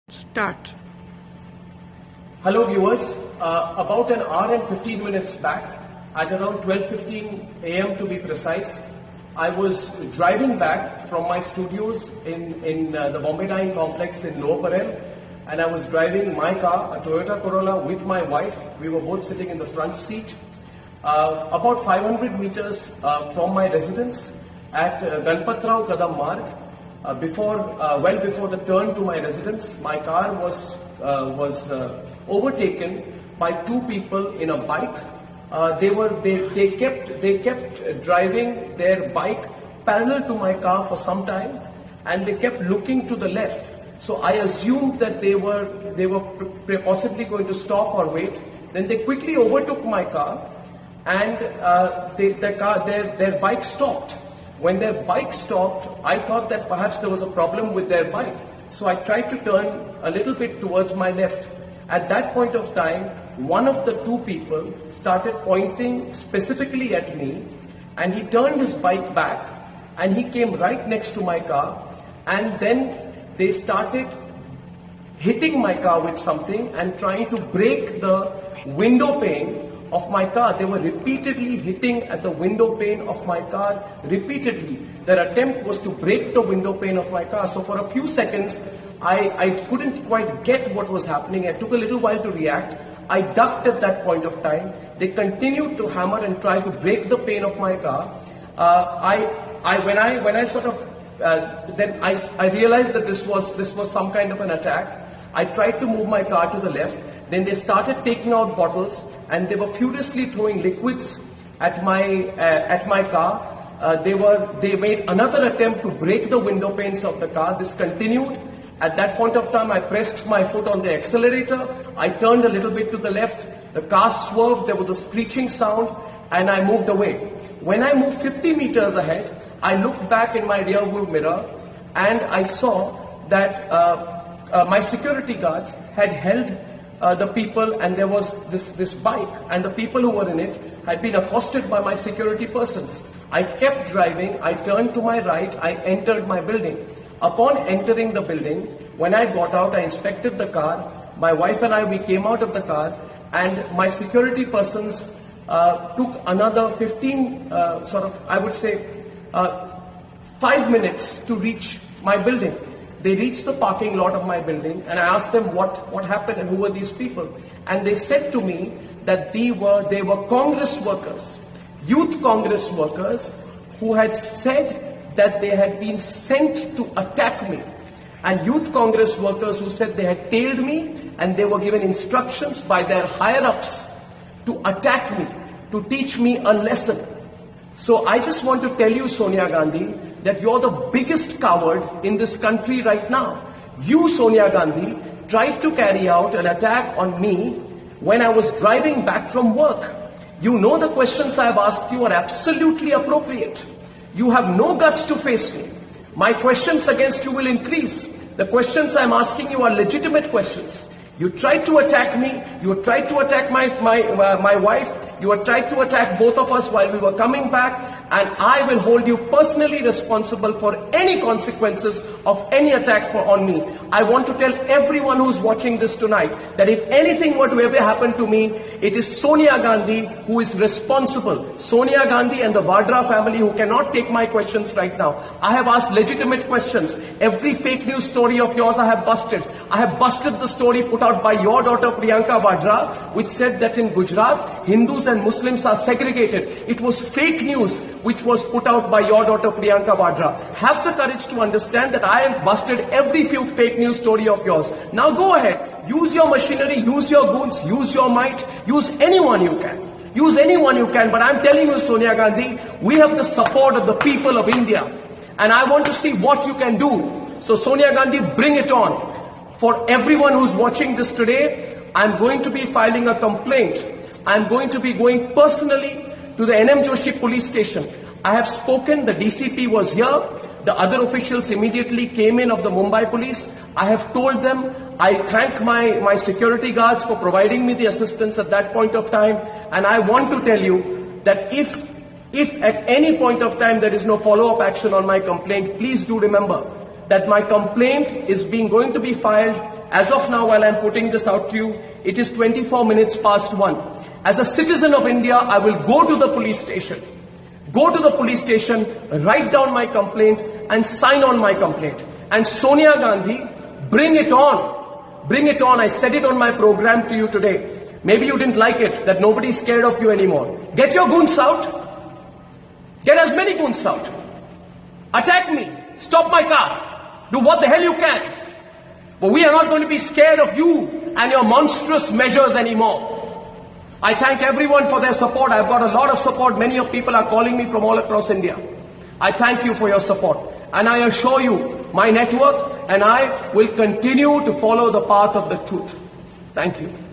Start. Hello viewers, about an hour and 15 minutes back, at around 12:15 a.m. to be precise, I was driving back from my studios in the Bombay Dyeing Complex in Lower Parel, and I was driving my car, a Toyota Corolla, with my wife. We were both sitting in the front seat. About 500 meters from my residence at Ganpatrao Kadam Marg, well before the turn to my residence, my car was overtaken by two people in a bike. They kept driving their bike parallel to my car for some time, and they kept looking to the left. So I assumed that they were possibly going to stop or wait. Then they quickly overtook my car, and their bike stopped. When their bike stopped, I thought that perhaps there was a problem with their bike. So I tried to turn a little bit towards my left. At that point of time, one of the two people started pointing specifically at me, and he turned his bike back and he came right next to my car, and then they started hitting my car with something and trying to break the window pane of my car. They were repeatedly hitting at the window pane of my car, repeatedly. Their attempt was to break the window pane of my car. So for a few seconds, I couldn't quite get what was happening. It took a little while to react. I ducked at that point of time. They continued to hammer and try to break the pane of my car. When I realized that this was some kind of an attack. I tried to move my car to the left. Then they started taking out bottles, and they were furiously throwing liquids at my car. They made another attempt to break the window panes of the car. This continued. At that point of time, I pressed my foot on the accelerator. I turned a little bit to the left. The car swerved. There was a screeching sound, and I moved away. When I moved 50 meters ahead, I looked back in my rearview mirror, and I saw that my security guards had held the people, and there was this bike, and the people who were in it had been accosted by my security persons. I kept driving. I turned to my right. I entered my building. Upon entering the building, when I got out, I inspected the car. My wife and I, we came out of the car, and my security persons took another 5 minutes to reach my building. They reached the parking lot of my building, and I asked them what happened and who were these people. And they said to me that they were Congress workers, youth Congress workers, who had said that they had been sent to attack me. And youth Congress workers who said they had tailed me, and they were given instructions by their higher-ups to attack me, to teach me a lesson. So I just want to tell you, Sonia Gandhi, that you're the biggest coward in this country right now. You, Sonia Gandhi, tried to carry out an attack on me when I was driving back from work. You know the questions I've asked you are absolutely appropriate. You have no guts to face me. My questions against you will increase. The questions I'm asking you are legitimate questions. You tried to attack me. You tried to attack my wife. You had tried to attack both of us while we were coming back, and I will hold you personally responsible for any consequences of any attack on me. I want to tell everyone who's watching this tonight that if anything were to ever happen to me, it is Sonia Gandhi who is responsible. Sonia Gandhi and the Vadra family who cannot take my questions right now. I have asked legitimate questions. Every fake news story of yours I have busted. I have busted the story put out by your daughter Priyanka Vadra, which said that in Gujarat, Hindus and Muslims are segregated. It was fake news which was put out by your daughter Priyanka Vadra. Have the courage to understand that I have busted every few fake news story of yours. Now go ahead, use your machinery, use your goons, use your might, use anyone you can. Use anyone you can, but I'm telling you, Sonia Gandhi, we have the support of the people of India, and I want to see what you can do. So Sonia Gandhi, bring it on. For everyone who's watching this today, I'm going to be filing a complaint. I'm going to be going personally to the NM Joshi police station. I have spoken, the DCP was here, the other officials immediately came in of the Mumbai police. I have told them, I thank my security guards for providing me the assistance at that point of time, and I want to tell you that if at any point of time there is no follow-up action on my complaint, please do remember that my complaint is going to be filed as of now, while I'm putting this out to you, it is 24 minutes past 1. As a citizen of India, I will go to the police station. Go to the police station, write down my complaint and sign on my complaint. And Sonia Gandhi, bring it on. Bring it on. I said it on my program to you today. Maybe you didn't like it, that nobody's scared of you anymore. Get your goons out. Get as many goons out. Attack me. Stop my car. Do what the hell you can. But we are not going to be scared of you and your monstrous measures anymore. I thank everyone for their support. I've got a lot of support. Many of people are calling me from all across India. I thank you for your support. And I assure you, my network and I will continue to follow the path of the truth. Thank you.